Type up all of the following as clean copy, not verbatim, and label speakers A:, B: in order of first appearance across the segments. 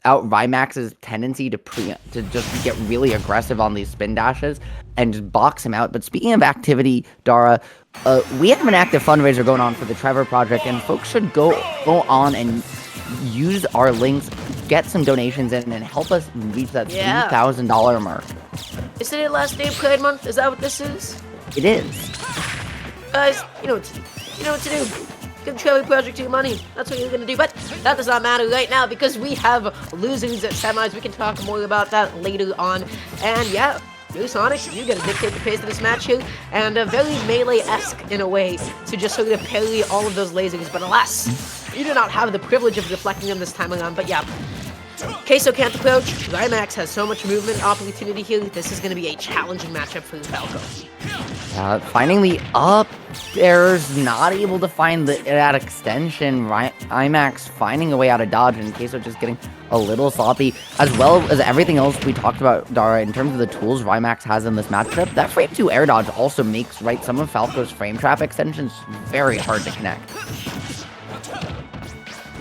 A: out RyMax's tendency to just get really aggressive on these spin dashes and just box him out. But speaking of activity, Dara, we have an active fundraiser going on for the Trevor Project, and folks should go on and use our links, get some donations in, and help us reach that $3,000 mark.
B: Isn't it last day of Pride Month? Is that what this is?
A: It is.
B: Guys, you know what to do. Give the Trevor Project your money. That's what you're gonna do. But that does not matter right now because we have losers at semis. We can talk more about that later on. And yeah, you Sonic, you gotta dictate the pace of this match here, and very melee-esque in a way to just sort of parry all of those lasers. But alas, you do not have the privilege of deflecting them this time around. But yeah. Queso can't approach. RyMax has so much movement opportunity here. This is going to be a challenging matchup for Falco.
A: Finding the up airs, not able to find that extension. RyMax finding a way out of dodge, and Queso just getting a little sloppy, as well as everything else we talked about, Dara, in terms of the tools RyMax has in this matchup. That frame 2 air dodge also makes some of Falco's frame trap extensions very hard to connect.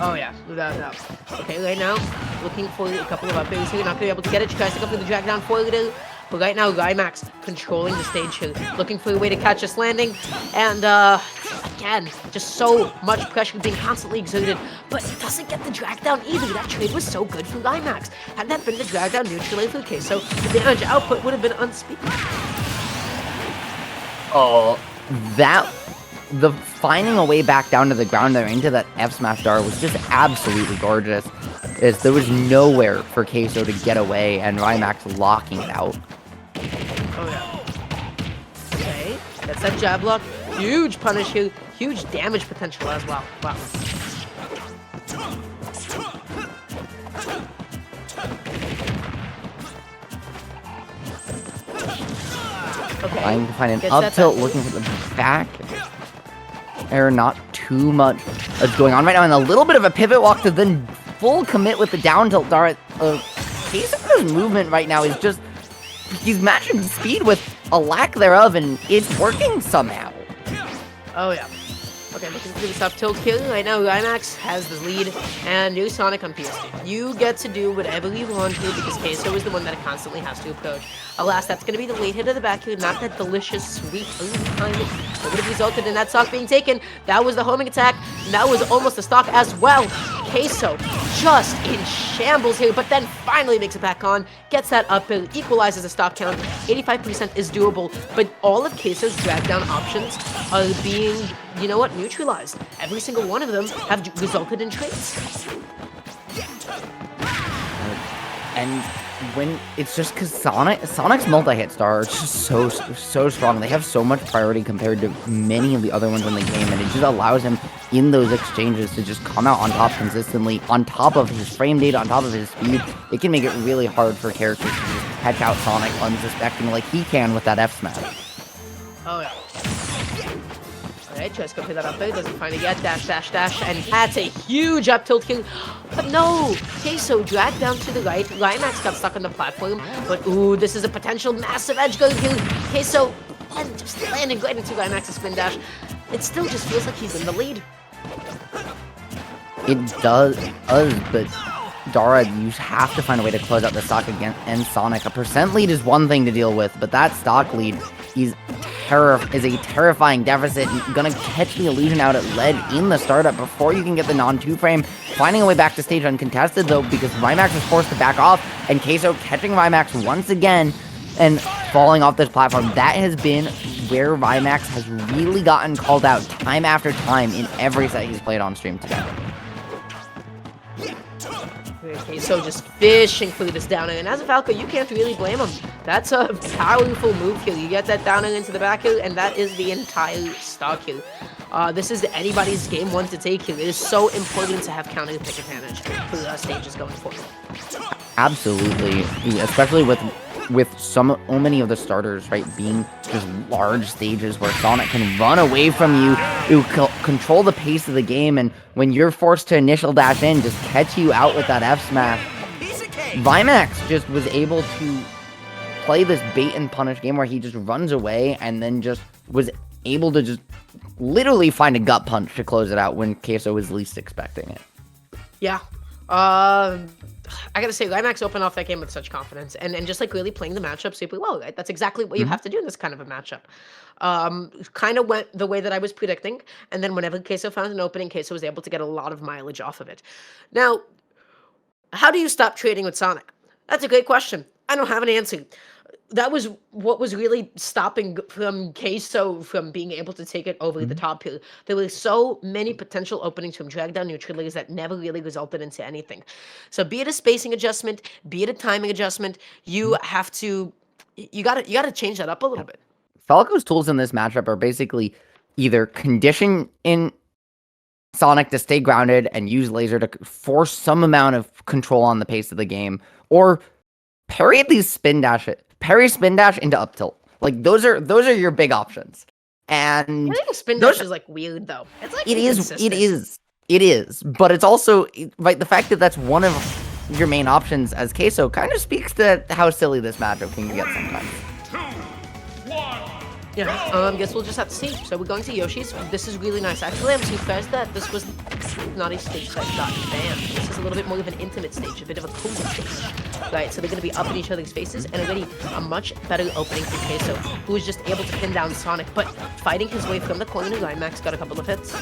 B: Oh yeah, without a doubt. Okay, right now, looking for a couple of upgrades here. Not going to be able to get it. She tries to go for the drag down for it. But right now, RyMax controlling the stage here. Looking for a way to catch this landing. And, again, just so much pressure being constantly exerted. But it doesn't get the drag down either. That trade was so good for RyMax. Had that been the drag down neutrally for Queso, the damage output would have been unspeakable.
A: Oh, the finding a way back down to the ground there into that F smash Dara was just absolutely gorgeous. There was nowhere for Queso to get away, and RyMax locking it out.
B: Oh yeah. Okay, that's that jab block. Huge punish here, huge damage potential as well. Wow. Okay.
A: Trying to find an up tilt, looking for the back air, not too much is going on right now, and a little bit of a pivot walk to then full commit with the down tilt. Dara, Queso's movement right now is just, he's matching speed with a lack thereof, and it's working somehow.
B: Oh yeah. Okay, looking for this up tilt kill. Right now, RyMax has the lead, and new Sonic on PS2. You get to do whatever you want to because Queso is the one that constantly has to approach. Alas, that's going to be the late hit of the back here, not that delicious, sweet time that would have resulted in that stock being taken. That was the homing attack, and that was almost a stock as well. Queso just in shambles here, but then finally makes it back on, gets that up and equalizes the stock count. 85% is doable, but all of Queso's drag down options are being, you know what, neutralized. Every single one of them have resulted in trades.
A: And when it's just because Sonic's multi-hit star is just so strong. They have so much priority compared to many of the other ones in the game, and it just allows him in those exchanges to just come out on top consistently, on top of his frame data, on top of his speed. It can make it really hard for characters to just catch out Sonic unsuspecting like he can with that F smash.
B: Oh yeah. Alright, tries to go for that up there, doesn't find it yet, dash, dash, dash, and that's a huge up tilt kill. But no! Queso dragged down to the right, RyMax got stuck on the platform, but ooh, this is a potential massive edge guard kill. Queso just landing right into RyMax's spin dash. It still just feels like he's in the lead.
A: It does, but Dara, you have to find a way to close out the stock again, and Sonic. A percent lead is one thing to deal with, but that stock lead is a terrifying deficit. You're gonna catch the illusion out at lead in the startup before you can get the non-2 frame. Finding a way back to stage uncontested though, because RyMax is forced to back off, and Queso catching RyMax once again and falling off this platform. That has been where RyMax has really gotten called out time after time in every set he's played on stream today.
B: Queso just fishing through this down air, and as a Falco, you can't really blame him. That's a powerful move here. You get that down air into the back here, and that is the entire stock here. This is anybody's game one to take here. It is so important to have counter pick advantage for the stages going forward.
A: Absolutely, especially with so many of the starters, right, being just large stages where Sonic can run away from you, control the pace of the game, and when you're forced to initial dash in, just catch you out with that F smash. RyMax just was able to play this bait and punish game where he just runs away and then just was able to just literally find a gut punch to close it out when Queso was least expecting it.
B: Yeah. I gotta say, RyMax opened off that game with such confidence, and just like really playing the matchup super well. Right? That's exactly what you have to do in this kind of a matchup. Kind of went the way that I was predicting, and then whenever Queso found an opening, Queso was able to get a lot of mileage off of it. Now, how do you stop trading with Sonic? That's a great question. I don't have an answer. That was what was really stopping from Queso from being able to take it over the top here. There were so many potential openings from drag down neutral layers that never really resulted into anything. So be it a spacing adjustment, be it a timing adjustment, you have to you gotta change that up a little bit.
A: Falco's tools in this matchup are basically either condition in Sonic to stay grounded and use laser to force some amount of control on the pace of the game, or parry spin dash into up tilt. Like those are your big options. And
B: I think spin dash is like weird though. It's like
A: it is. But it's also right, the fact that that's one of your main options as Queso kind of speaks to how silly this matchup can get sometimes.
B: Yeah, guess we'll just have to see. So we're going to Yoshi's. This is really nice. Actually, I'm surprised that this was not a stage that got banned. This is a little bit more of an intimate stage, a bit of a cooler stage. Right, so they're going to be up in each other's faces, and already a much better opening for Queso, who was just able to pin down Sonic, but fighting his way from the corner, RyMax got a couple of hits.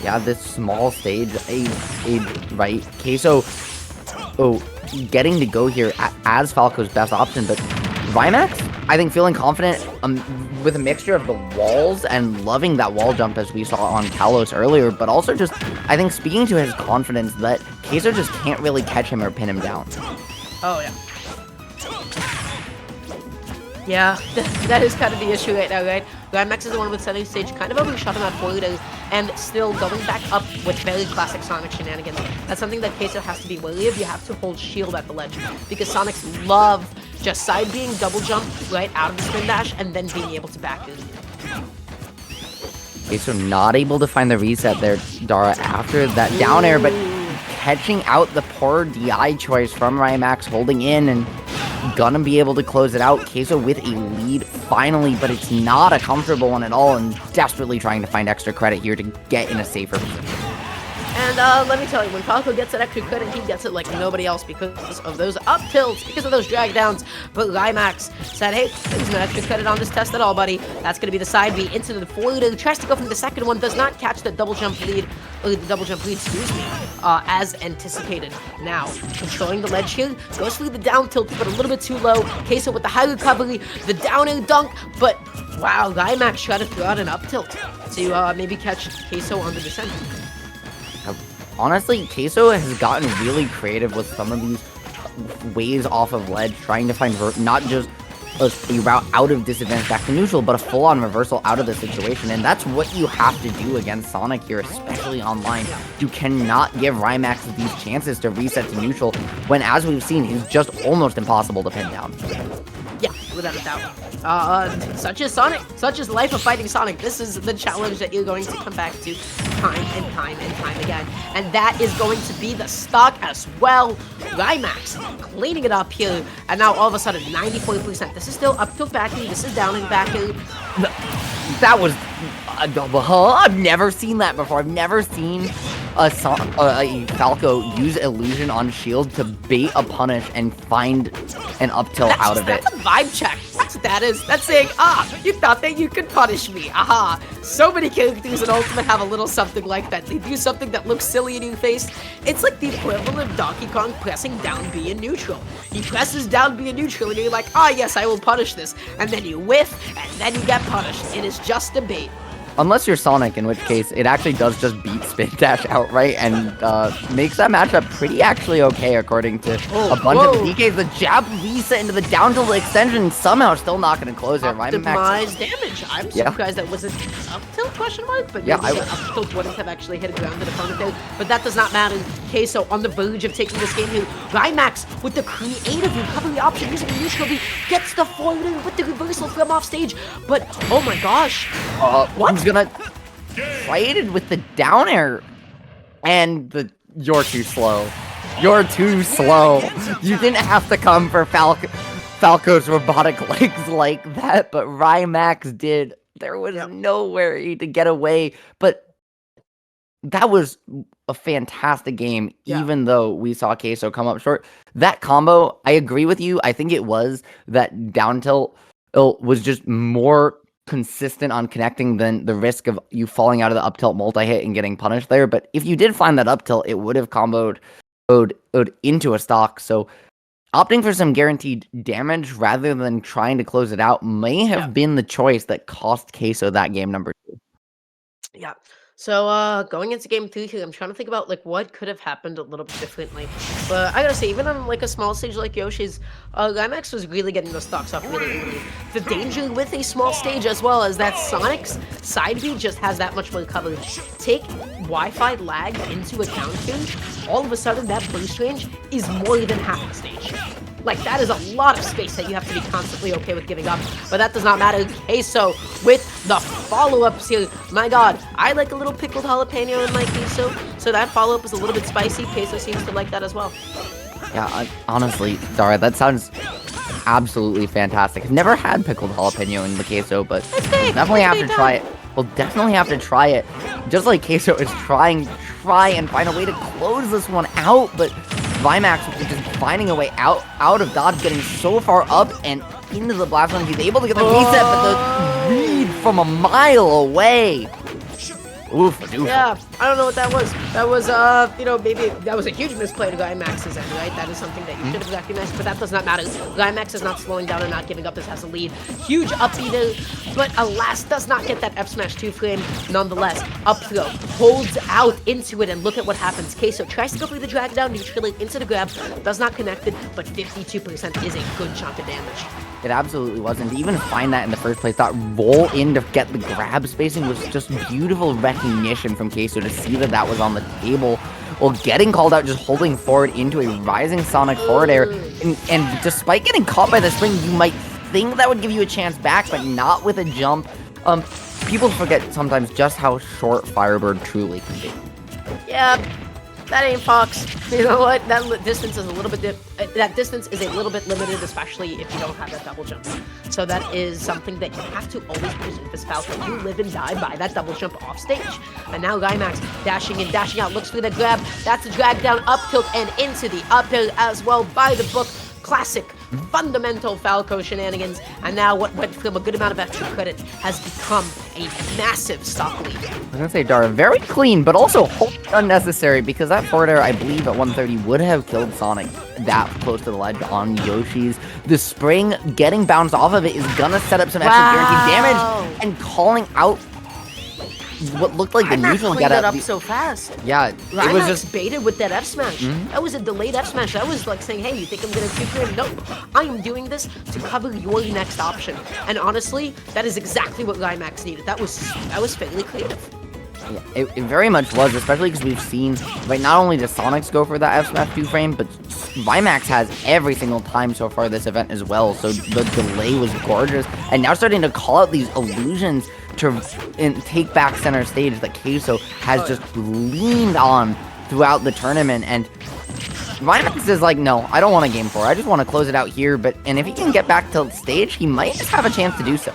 A: Yeah, this small stage, right, Queso, getting to go here as Falco's best option, but RyMax, I think, feeling confident with a mixture of the walls and loving that wall jump as we saw on Kalos earlier, but also just, I think, speaking to his confidence that Queso just can't really catch him or pin him down.
B: Oh, yeah. Yeah, that is kind of the issue right now, right? RyMax is the one with center stage, kind of overshot him at forward and still going back up with very classic Sonic shenanigans. That's something that Queso has to be wary of. You have to hold shield at the ledge, because Sonics love just side being double jump right out of the spin dash and then being able to back it.
A: Queso not able to find the reset there, Dara, after that down air, but catching out the poor DI choice from RyMax, holding in and gonna be able to close it out. Queso with a lead finally, but it's not a comfortable one at all, and desperately trying to find extra credit here to get in a safer position.
B: And let me tell you, when Falco gets that extra credit, he gets it like nobody else because of those up tilts, because of those drag downs. But RyMax said, hey, there's no extra credit on this test at all, buddy. That's going to be the side B into the forward. Tries to go from the second one, does not catch the double jump lead, excuse me, as anticipated. Now, controlling the ledge here, goes through the down tilt, but a little bit too low. Queso with the high recovery, the down air dunk, but wow, RyMax tried to throw out an up tilt to maybe catch Queso on the descent.
A: Honestly, Queso has gotten really creative with some of these ways off of ledge, trying to find not just a route out of disadvantage back to neutral, but a full-on reversal out of the situation, and that's what you have to do against Sonic here, especially online. You cannot give RyMax these chances to reset to neutral, when, as we've seen, he's just almost impossible to pin down.
B: Yeah, without a doubt. Such is Sonic. Such is life of fighting Sonic. This is the challenge that you're going to come back to time and time and time again. And that is going to be the stock as well. RyMax cleaning it up here. And now all of a sudden, 94%. This is still up to back air. This is down and back air.
A: That was... I've never seen that before. I've never seen a Falco use illusion on shield to bait a punish and find an up tilt out of it.
B: That's a vibe check. That's what that is. That's saying, you thought that you could punish me. Aha. So many characters in Ultimate have a little something like that. They do something that looks silly in your face. It's like the equivalent of Donkey Kong pressing down B in neutral. He presses down B in neutral and you're like, yes, I will punish this. And then you whiff, and then you get punished. It is just a bait.
A: Unless you're Sonic, in which case it actually does just beat Spin Dash outright and makes that matchup pretty actually okay, according to a bunch of the DKs. The jab reset into the down tilt extension, somehow still not going to close it.
B: Optimized damage. I'm surprised that wasn't up tilt question mark, but maybe the up tilt wouldn't have actually hit a grounded opponent there. But that does not matter. Queso on the verge of taking this game here. RyMax with the creative recovery option using a neutral B gets the forward with the reversal from off stage. But oh my gosh, what?
A: He's gonna trade it with the down air, and you're too slow. You're too slow. You didn't have to come for Falco's robotic legs like that, but RyMax did. There was nowhere to get away. But that was a fantastic game,
B: Yeah.
A: even though we saw Queso come up short. That combo, I agree with you. I think it was that down tilt was just more consistent on connecting than the risk of you falling out of the up tilt multi-hit and getting punished there. But if you did find that up tilt, it would have comboed into a stock. So opting for some guaranteed damage rather than trying to close it out may
B: Yeah.
A: have been the choice that cost Queso that game number 2.
B: Yeah. So going into game 3 here, I'm trying to think about like what could have happened a little bit differently. But I gotta say, even on like a small stage like Yoshi's, RyMax was really getting those stocks off really early. The danger with a small stage as well as that Sonic's side B just has that much more coverage. Take Wi-Fi lag into account here, all of a sudden that burst range is more than half the stage. Like, that is a lot of space that you have to be constantly okay with giving up. But that does not matter. Queso with the follow-ups here. My god, I like a little pickled jalapeno in my queso. So that follow-up is a little bit spicy. Queso seems to like that as well.
A: Yeah, honestly, Dara, that sounds absolutely fantastic. I've never had pickled jalapeno in the queso, but we'll definitely have to try it. We'll definitely have to try it. Just like Queso is try and find a way to close this one out, but RyMax is just finding a way out of dodge, getting so far up and into the blast zone. He's able to get the reset, but the read from a mile away. Oof,
B: yeah, I don't know what that was. That was, you know, maybe that was a huge misplay to RyMax's end, right? That is something that you should have recognized, but that does not matter. RyMax is not slowing down and not giving up. This has a lead. Huge up B there, but alas, does not get that F smash 2 frame. Nonetheless, up throw, holds out into it, and look at what happens. Queso tries to go for the drag down, neutrally into the grab, does not connect it, but 52% is a good chunk of damage.
A: It absolutely was, and to even find that in the first place, that roll in to get the grab spacing was just beautiful recognition from Queso to see that that was on the table. While getting called out, just holding forward into a rising Sonic forward air, and despite getting caught by the spring, you might think that would give you a chance back, but not with a jump. People forget sometimes just how short Firebird truly can be.
B: Yeah, that ain't Fox. You know what? That distance is a little bit limited, especially if you don't have that double jump. So that is something that you have to always preserve as Falcon. You live and die by that double jump off stage. And now RyMax dashing in, dashing out, looks for the grab. That's a drag down, up tilt, and into the up air as well by the book. Classic, fundamental Falco shenanigans, and now what went from a good amount of extra credit has become a massive stock lead.
A: I was gonna say, Dara, very clean, but also unnecessary, because that forward air, I believe, at 130 would have killed Sonic that close to the ledge on Yoshi's. The spring getting bounced off of it is gonna set up some extra guaranteed damage, and calling out what looked like the neutral
B: get
A: get
B: up so fast.
A: Yeah, it was just
B: baited with that F smash. That was a delayed F smash. That was like saying, hey, you think I'm gonna keep him? Nope, I am doing this to cover your next option. And honestly, that is exactly what RyMax needed. That was fairly creative.
A: Yeah, it very much was, especially because we've seen, right, not only does Sonics go for that F smash 2 frame, but RyMax has every single time so far this event as well, so the delay was gorgeous, and now starting to call out these illusions to take back center stage that Queso has just leaned on throughout the tournament, and RyMax is like, no, I don't want a game 4, I just want to close it out here, and if he can get back to stage, he might just have a chance to do so.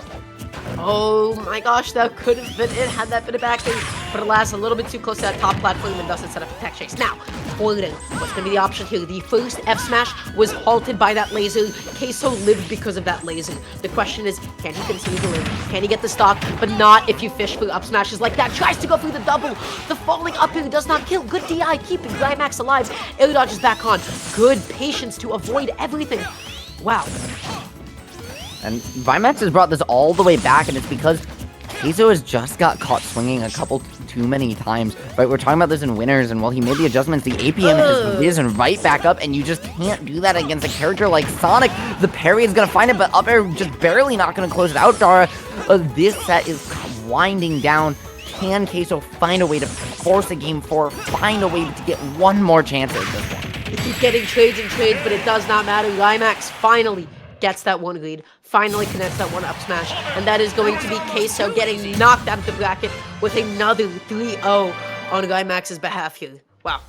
B: Oh my gosh, that could have been it had that been a backing, but alas, a little bit too close to that top platform and doesn't set up a tech chase. Now, forwarding, what's going to be the option here? The first F smash was halted by that laser. Queso lived because of that laser. The question is, can he continue to live? Can he get the stock? But not if you fish for up smashes like that. Tries to go through the double. The falling up here does not kill. Good DI, keeping RyMax alive. Air dodge is back on. Good patience to avoid everything. Wow.
A: And RyMax has brought this all the way back, and it's because Queso has just got caught swinging a couple too many times. Right, we're talking about this in winners, and while he made the adjustments, the APM has risen right back up, and you just can't do that against a character like Sonic. The parry is going to find it, but up air just barely not going to close it out, Dara. This set is winding down. Can Queso find a way to force a game 4, find a way to get one more chance at this one?
B: You keep getting trades and trades, but it does not matter. RyMax finally gets that one lead, finally connects that one up smash, and that is going to be Queso getting knocked out of the bracket with another 3-0 on RyMax's behalf here. Wow.